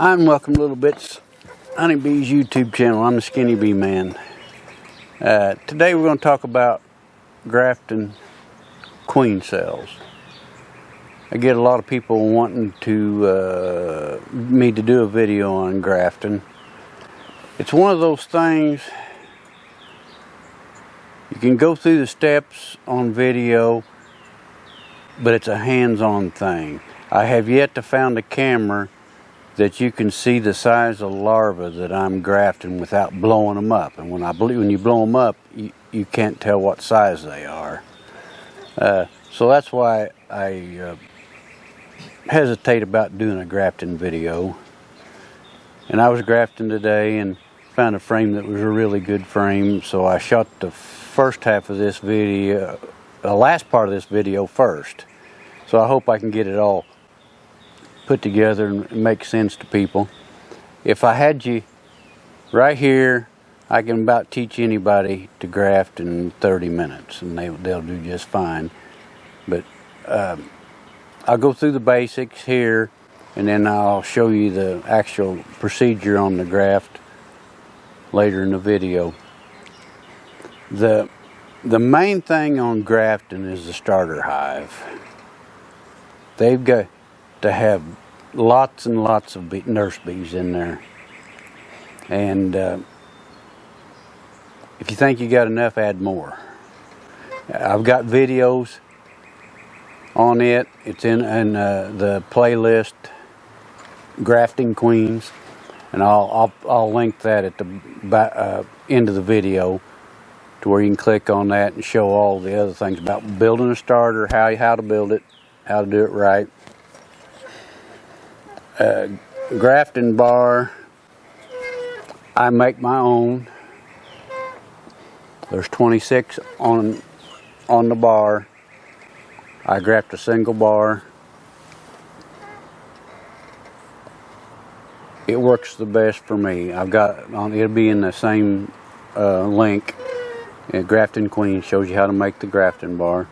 And welcome, little bits, Honeybee's YouTube channel. I'm the Skinny Bee Man. Today we're going to talk about grafting queen cells. I get a lot of people wanting me to do a video on grafting. It's one of those things you can go through the steps on video, but it's a hands-on thing. I have yet to find a camera that you can see the size of larvae that I'm grafting without blowing them up. And when you blow them up, you can't tell what size they are. So that's why I hesitate about doing a grafting video. And I was grafting today and found a frame that was a really good frame, so I shot the first half of this video, the last part of this video first. So I hope I can get it all put together and make sense to people. If I had you right here, I can about teach anybody to graft in 30 minutes and they'll do just fine. But I'll go through the basics here and then I'll show you the actual procedure on the graft later in the video. The main thing on grafting is the starter hive. They've got to have lots and lots of nurse bees in there, and if you think you got enough, add more. I've got videos on it. It's in the playlist Grafting Queens, and I'll link that at the end of the video to where you can click on that and show all the other things about building a starter, how to build it, how to do it right. Grafting bar, I make my own. There's 26 on the bar. I graft a single bar. It works the best for me. It'll be in the same link. Grafting Queen shows you how to make the grafting bar.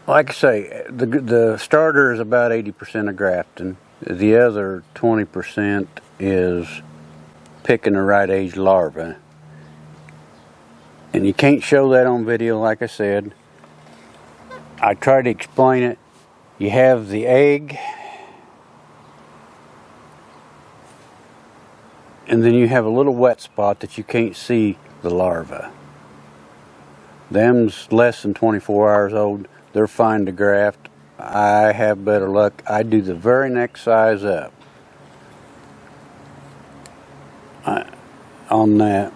Like I say, the starter is about 80% of grafting. The other 20% is picking the right age larva. And you can't show that on video, like I said. I try to explain it. You have the egg, and then you have a little wet spot that you can't see the larva. Them's less than 24 hours old. They're fine to graft. I have better luck. I do the very next size up on that.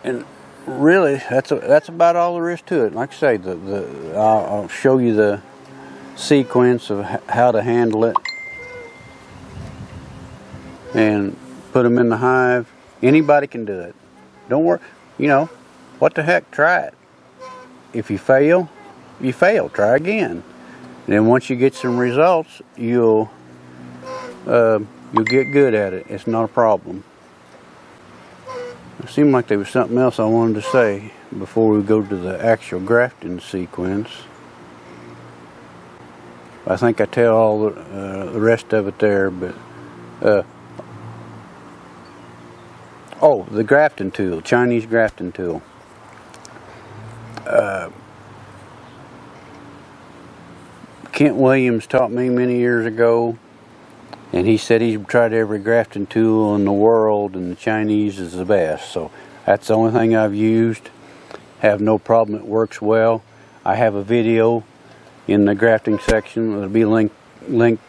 And really, that's about all there is to it. Like I say, I'll show you the sequence of how to handle it and put them in the hive. Anybody can do it. Don't worry. What the heck, try it. If you fail, you fail. Try again. And then once you get some results, you'll get good at it. It's not a problem. It seemed like there was something else I wanted to say before we go to the actual grafting sequence. I think I tell all the rest of it there, but the grafting tool, Chinese grafting tool. Kent Williams taught me many years ago, and he said he's tried every grafting tool in the world, and the Chinese is the best. So that's the only thing I've used. Have no problem. It works well. I have a video in the grafting section. It'll be linked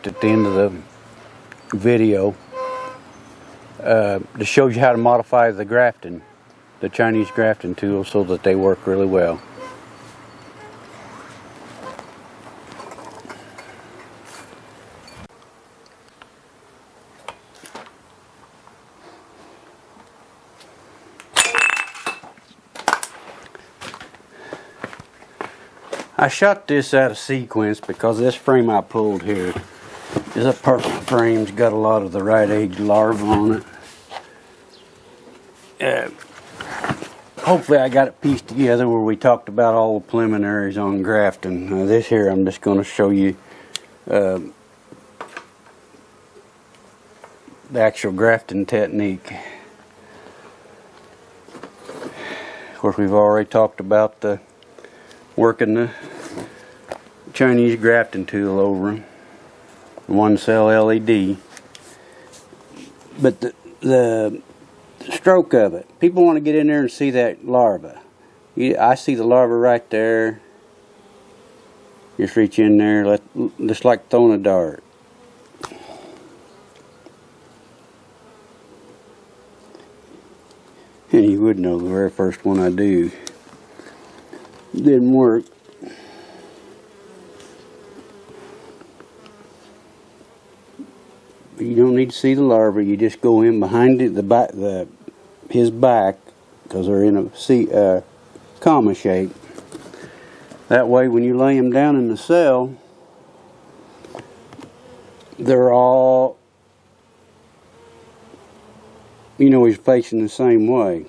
at the end of the video to show you how to modify the Chinese grafting tool, so that they work really well. I shot this out of sequence because this frame I pulled here is a perfect frame. It's got a lot of the right age larvae on it. hopefully I got it pieced together where we talked about all the preliminaries on grafting. This here I'm just going to show you the actual grafting technique. Of course, we've already talked about working the Chinese grafting tool over them, one cell LED. But the stroke of it, people want to get in there and see that larva. I see the larva right there. Just reach in there, just like throwing a dart. And you would know the very first one I do didn't work. You don't need to see the larva. You just go in behind it, his back, because they're in a comma shape. That way, when you lay them down in the cell, they're all, he's facing the same way,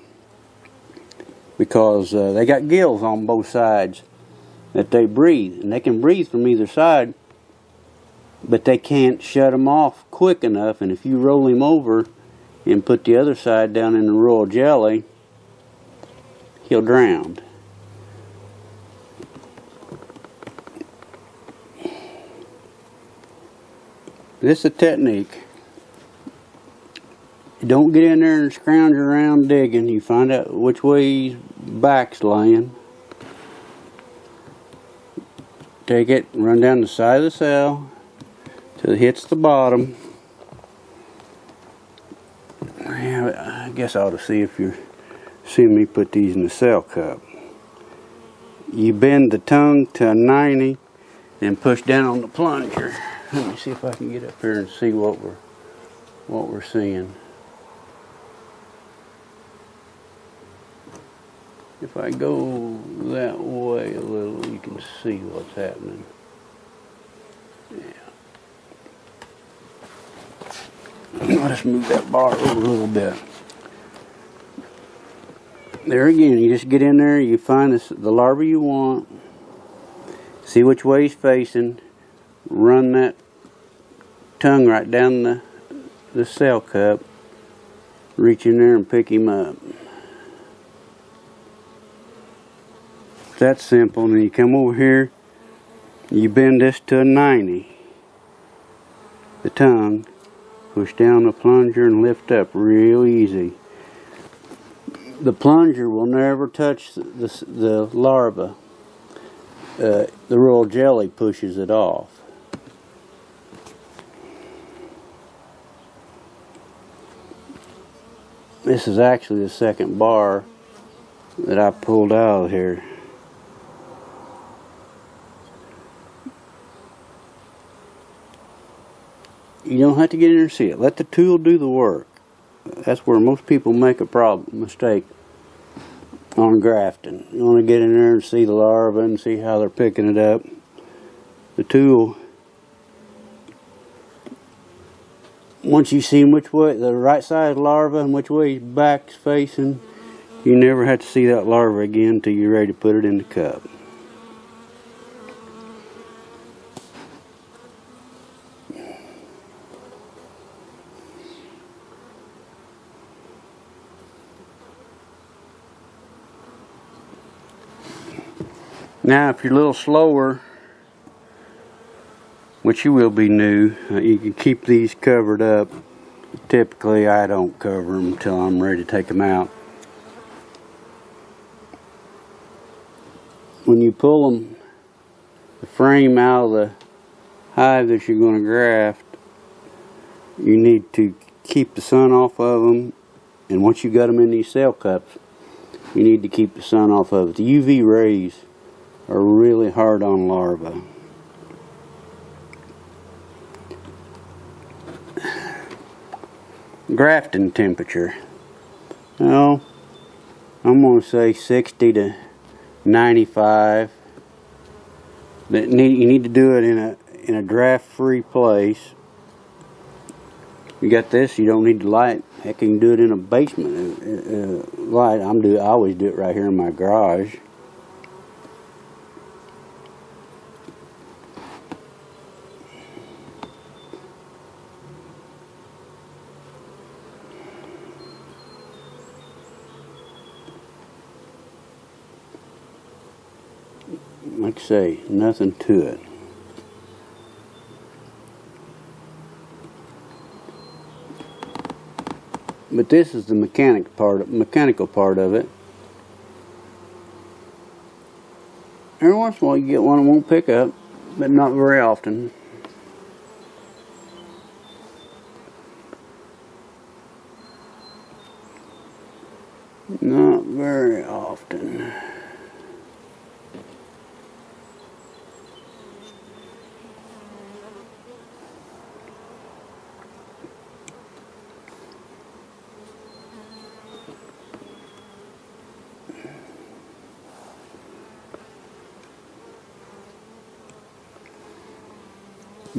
because they got gills on both sides that they breathe, and they can breathe from either side, but they can't shut them off quick enough. And if you roll him over and put the other side down in the royal jelly, he'll drown. This is a technique. You don't get in there and scrounge around digging. You find out which way his back's laying. Take it, run down the side of the cell till it hits the bottom. I guess I ought to see if you're seeing me put these in the cell cup. You bend the tongue to a 90 and push down on the plunger. Let me see if I can get up here and see what we're seeing. If I go that way a little, you can see what's happening. Yeah. I'll just move that bar over a little bit. There again, you just get in there, you find the larva you want, see which way he's facing, run that tongue right down the cell cup, reach in there and pick him up. That's simple. And then you come over here, you bend this to a 90, the tongue, push down the plunger and lift up real easy. The plunger will never touch the larva. The royal jelly pushes it off. This is actually the second bar that I pulled out of here. You don't have to get in there and see it. Let the tool do the work. That's where most people make a mistake on grafting. You want to get in there and see the larva and see how they're picking it up. The tool, once you see which way, the right side of the larva and which way his back's facing, you never have to see that larva again until you're ready to put it in the cup. Now, if you're a little slower, which you will be new, you can keep these covered up. Typically, I don't cover them until I'm ready to take them out. When you pull the frame out of the hive that you're going to graft, you need to keep the sun off of them. And once you got them in these cell cups, you need to keep the sun off of it. The UV rays are really hard on larvae. Grafting temperature. Well, I'm going to say 60 to 95. But you need to do it in a draft-free place. You got this, you don't need the light. Heck, you can do it in a basement. Light, I always do it right here in my garage. Like I say, nothing to it. But this is the mechanical part of it. Every once in a while you get one that won't pick up, but not very often. Not very often.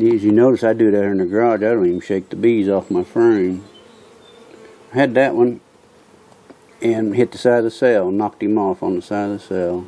As you notice, I do that in the garage. I don't even shake the bees off my frame. I had that one and hit the side of the cell, knocked him off on the side of the cell.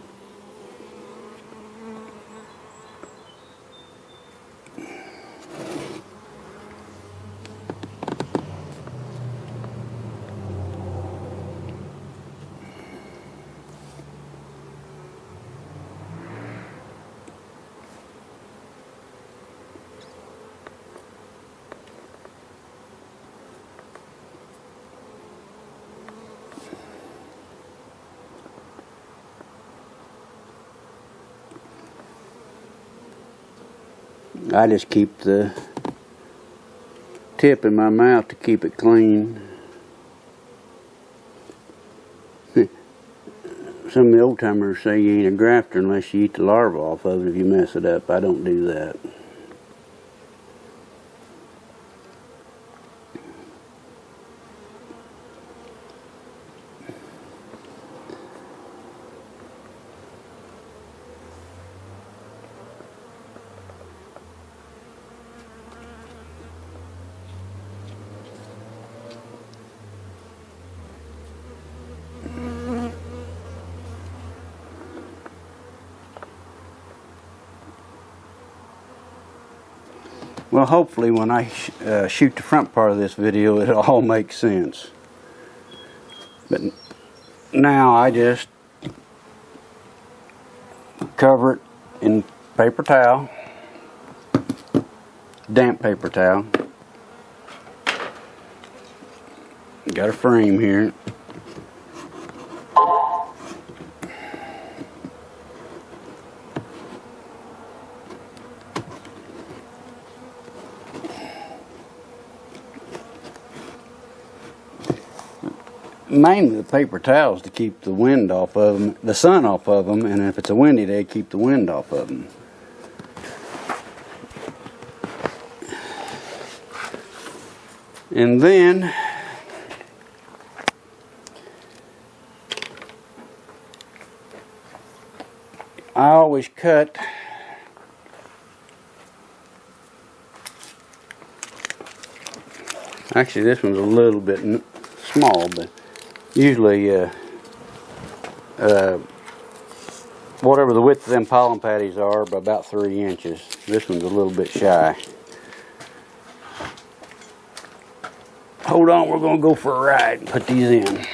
I just keep the tip in my mouth to keep it clean. Some of the old timers say you ain't a grafter unless you eat the larva off of it if you mess it up. I don't do that. Well, hopefully when I shoot the front part of this video, it'll all make sense. But now I just cover it in paper towel, damp paper towel. Got a frame here. Mainly the paper towels to keep the wind off of them, the sun off of them, and if it's a windy day, keep the wind off of them. And then I always cut actually this one's a little bit small, but usually whatever the width of them pollen patties are, by about 3 inches. This one's a little bit shy. Hold on, we're going to go for a ride and put these in.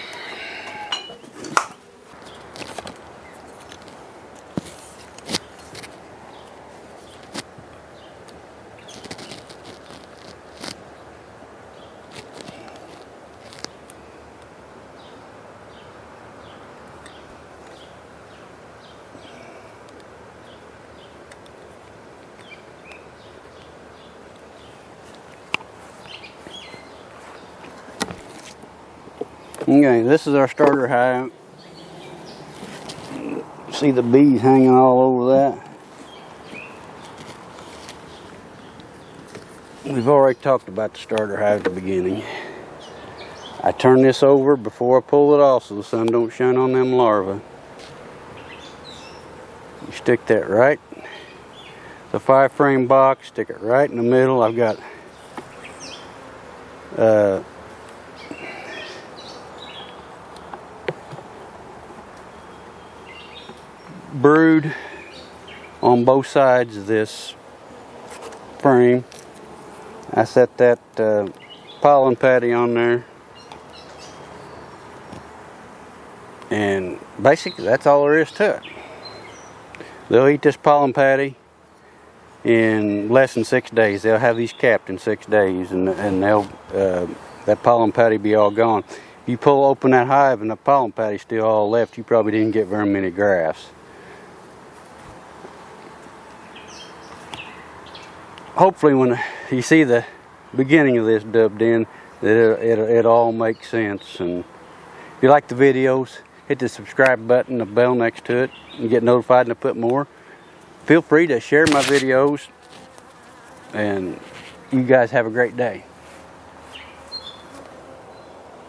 Okay, this is our starter hive. See the bees hanging all over that? We've already talked about the starter hive at the beginning. I turn this over before I pull it off so the sun don't shine on them larvae. You stick that right, the 5-frame box, stick it right in the middle. I've got brood on both sides of this frame. I set that pollen patty on there, and basically that's all there is to it. They'll eat this pollen patty in less than 6 days. They'll have these capped in 6 days, and they'll that pollen patty be all gone. If you pull open that hive and the pollen patty's still all left, you probably didn't get very many grafts. Hopefully when you see the beginning of this dubbed in, that it all makes sense. And if you like the videos, hit the subscribe button, the bell next to it, and get notified when I put more. Feel free to share my videos, and you guys have a great day.